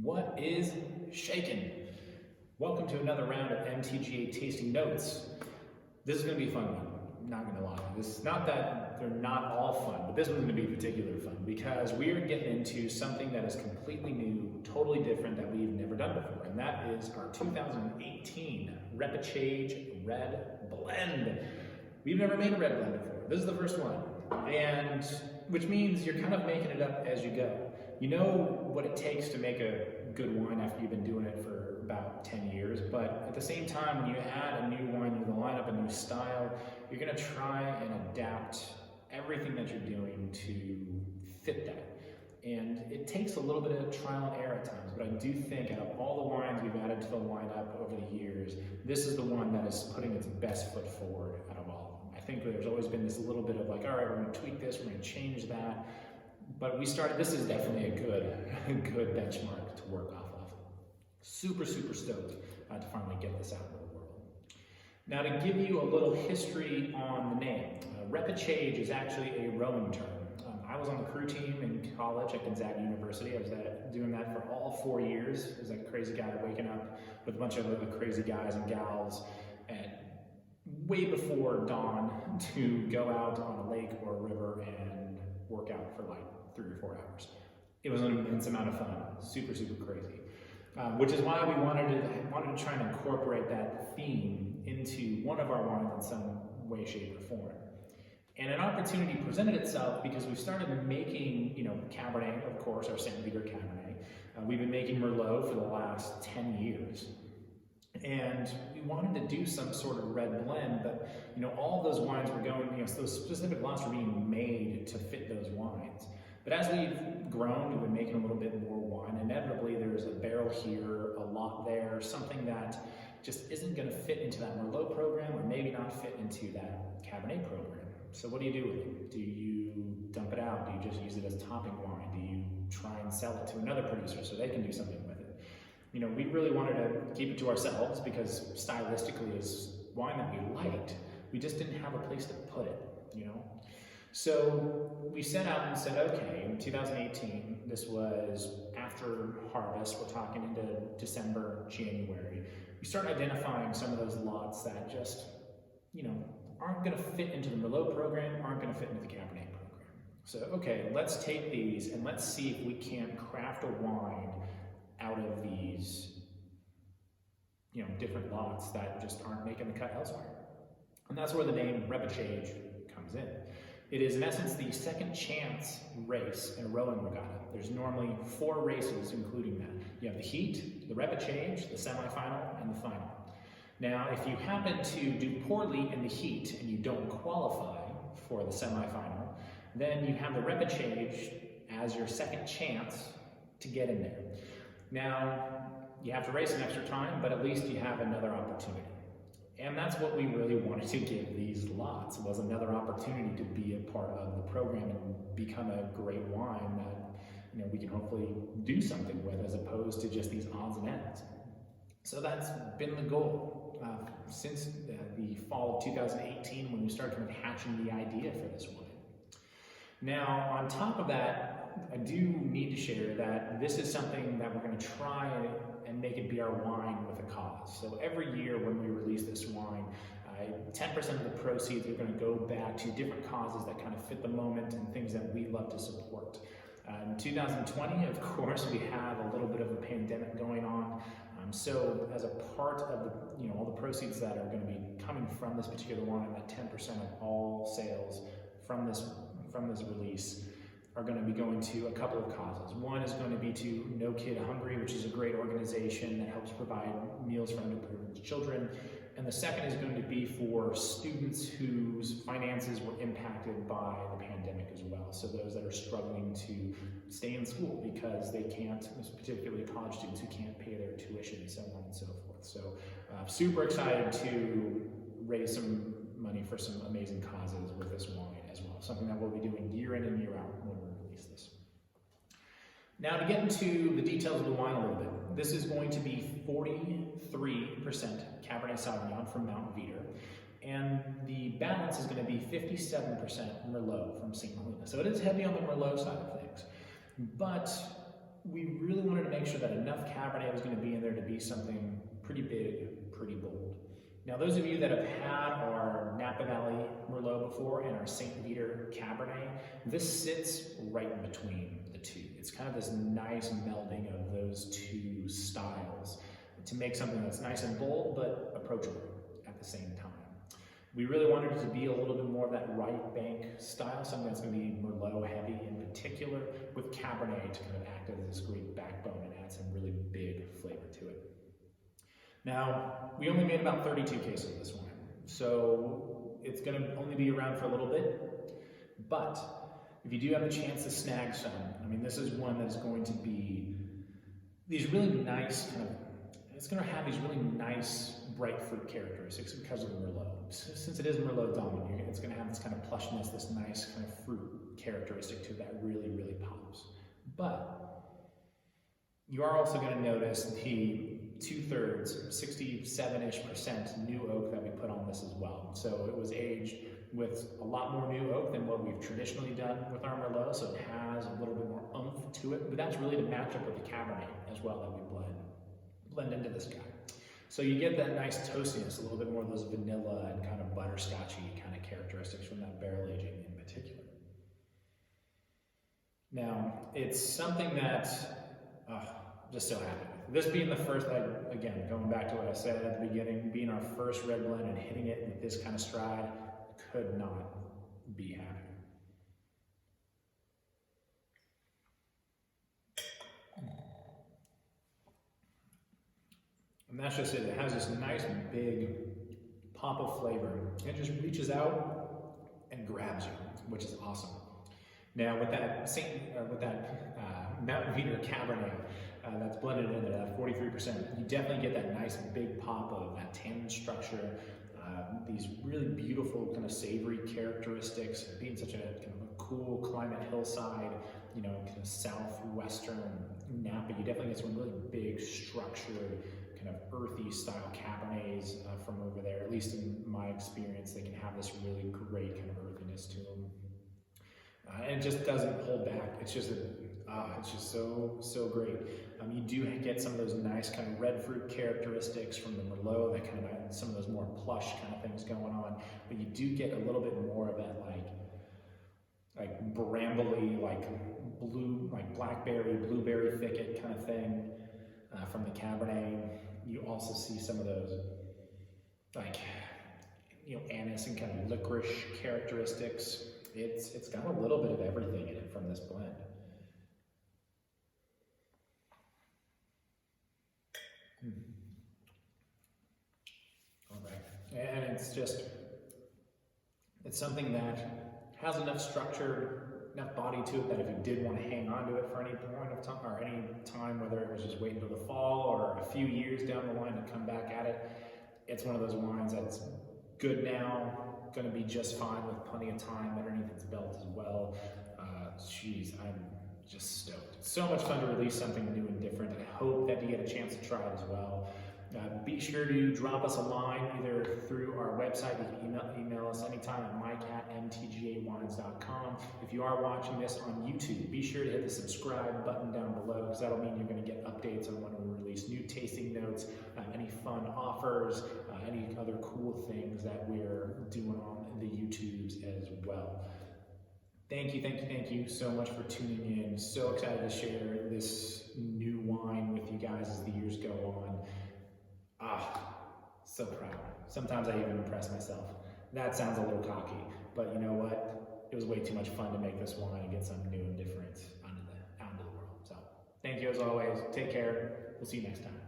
What is shaking? Welcome to another round of MTGA tasting notes. This is going to be a fun one, not going to lie. This is not that they're not all fun, but this one's going to be particularly fun because we are getting into something that is completely new, totally different that we've never done before, and that is our 2018 Repechage Red Blend. We've never made a red blend before. This is the first one, and which means you're kind of making it up as you go. You know what it takes to make a good wine after you've been doing it for about 10 years, but at the same time, when you add a new wine into the lineup, a new style, you're gonna try and adapt everything that you're doing to fit that. And it takes a little bit of trial and error at times, but I do think out of all the wines we've added to the lineup over the years, this is the one that is putting its best foot forward out of all of them. I think there's always been this little bit of like, all right, we're gonna tweak this, we're gonna change that. But this is definitely a good benchmark to work off of. Super stoked to finally get this out into the world. Now to give you a little history on the name, Repechage is actually a rowing term. I was on the crew team in college at Gonzaga University. I was doing that for all 4 years. I was that crazy guy waking up with a bunch of other crazy guys and gals at way before dawn to go out on a lake or a river and work out for like 3 or 4 hours. It was an immense amount of fun, super crazy. Which is why we wanted to try and incorporate that theme into one of our wines in some way, shape, or form. And an opportunity presented itself because we started making, Cabernet, of course, our St. Veeder Cabernet. We've been making Merlot for the last 10 years. And we wanted to do some sort of red blend, but all those wines were going, those specific lots were being made to fit those wines. But as we've grown, we've been making a little bit more wine. Inevitably, there's a barrel here, a lot there, something that just isn't going to fit into that Merlot program, or maybe not fit into that Cabernet program. So what do you do with it? Do you dump it out? Do you just use it as topping wine? Do you try and sell it to another producer so they can do something with it? We really wanted to keep it to ourselves because stylistically it's wine that we liked. We just didn't have a place to put it, So we set out and said, okay, in 2018, this was after harvest, we're talking into December, January, we start identifying some of those lots that just, aren't gonna fit into the Merlot program, aren't gonna fit into the Cabernet program. So, okay, let's take these and let's see if we can't craft a wine out of these, different lots that just aren't making the cut elsewhere. And that's where the name Repechage comes in. It is in essence the second chance race in a rowing regatta. There's normally 4 races including that. You have the heat, the repechage, the semifinal, and the final. Now, if you happen to do poorly in the heat and you don't qualify for the semifinal, then you have the repechage as your second chance to get in there. Now, you have to race an extra time, but at least you have another opportunity. And that's what we really wanted to give these lots, was another opportunity to be a part of the program and become a great wine that we can hopefully do something with, as opposed to just these odds and ends. So that's been the goal since the fall of 2018, when we started kind of hatching the idea for this wine. Now, on top of that, I do need to share that this is something that we're going to try and make it be our wine with a cause. So every year when we release this wine, 10% of the proceeds are going to go back to different causes that kind of fit the moment and things that we love to support. In 2020, of course, we have a little bit of a pandemic going on. So as a part of the, all the proceeds that are going to be coming from this particular wine, that 10% of all sales from this release are going to be going to a couple of causes. One is going to be to No Kid Hungry, which is a great organization that helps provide meals for underprivileged children. And the second is going to be for students whose finances were impacted by the pandemic as well. So those that are struggling to stay in school because they can't, particularly college students who can't pay their tuition, so on and so forth. So super excited to raise some money for some amazing causes with this wine as well. Something that we'll be doing year in and year out when we release this. Now to get into the details of the wine a little bit, this is going to be 43% Cabernet Sauvignon from Mount Veeder, and the balance is going to be 57% Merlot from St. Helena. So it is heavy on the Merlot side of things, but we really wanted to make sure that enough Cabernet was going to be in there to be something pretty big, pretty bold. Now, those of you that have had our Napa Valley Merlot before and our St. Veeder Cabernet, this sits right in between the two. It's kind of this nice melding of those two styles to make something that's nice and bold, but approachable at the same time. We really wanted it to be a little bit more of that right bank style, something that's going to be Merlot heavy in particular, with Cabernet to kind of act as this great backbone and add some really big flavor to it. Now, we only made about 32 cases of this wine, so it's going to only be around for a little bit, but if you do have the chance to snag some, I mean, this is one that's going to be these really nice it's going to have these really nice bright fruit characteristics because of the Merlot. Since it is Merlot dominant, it's going to have this kind of plushness, this nice kind of fruit characteristic to it that really, really pops. But you are also going to notice the 2/3, 67-ish% new oak that we put on this as well. So it was aged with a lot more new oak than what we've traditionally done with our Merlot, so it has a little bit more oomph to it, but that's really to match up with the Cabernet as well that we blend into this guy. So you get that nice toastiness, a little bit more of those vanilla and kind of butterscotchy kind of characteristics from that barrel aging in particular. Now, it's something that just so happy with. This being the first, again, going back to what I said at the beginning, being our first red blend and hitting it with this kind of stride, could not be happier. And that's just it. It has this nice big pop of flavor. It just reaches out and grabs you, which is awesome. Now with that Mountain Veeder Cabernet that's blended into that 43%, you definitely get that nice big pop of that tannin structure, these really beautiful kind of savory characteristics, being such a kind of a cool climate hillside, you know, kind of southwestern Napa. You definitely get some really big structured kind of earthy style Cabernets from over there. At least in my experience, they can have this really great kind of earthiness to them. And it just doesn't hold back. It's just so great. You do get some of those nice kind of red fruit characteristics from the Merlot, that kind of some of those more plush kind of things going on. But you do get a little bit more of that like brambly, like blackberry, blueberry thicket kind of thing from the Cabernet. You also see some of those anise and kind of licorice characteristics. It's got a little bit of everything in it from this blend. All right, and it's something that has enough structure, enough body to it that if you did want to hang on to it for any point of time, or any time, whether it was just waiting until the fall or a few years down the line to come back at it, it's one of those wines that's good now, going to be just fine with plenty of time underneath its belt as well. Geez, I'm just stoked. So much fun to release something new and different. I hope that you get a chance to try it as well. Be sure to drop us a line either through our website. You can email us anytime at mike@mtgawines.com. If you are watching this on YouTube, be sure to hit the subscribe button down below, because that'll mean you're going to get updates on when we release new tasting notes, any fun offers, any other cool things that we're doing on the YouTubes as well. Thank you so much for tuning in. So excited to share this new wine with you guys as the years go on. So proud. Sometimes I even impress myself. That sounds a little cocky, but you know what? It was way too much fun to make this wine and get something new and different out into the world. So thank you as always. Take care. We'll see you next time.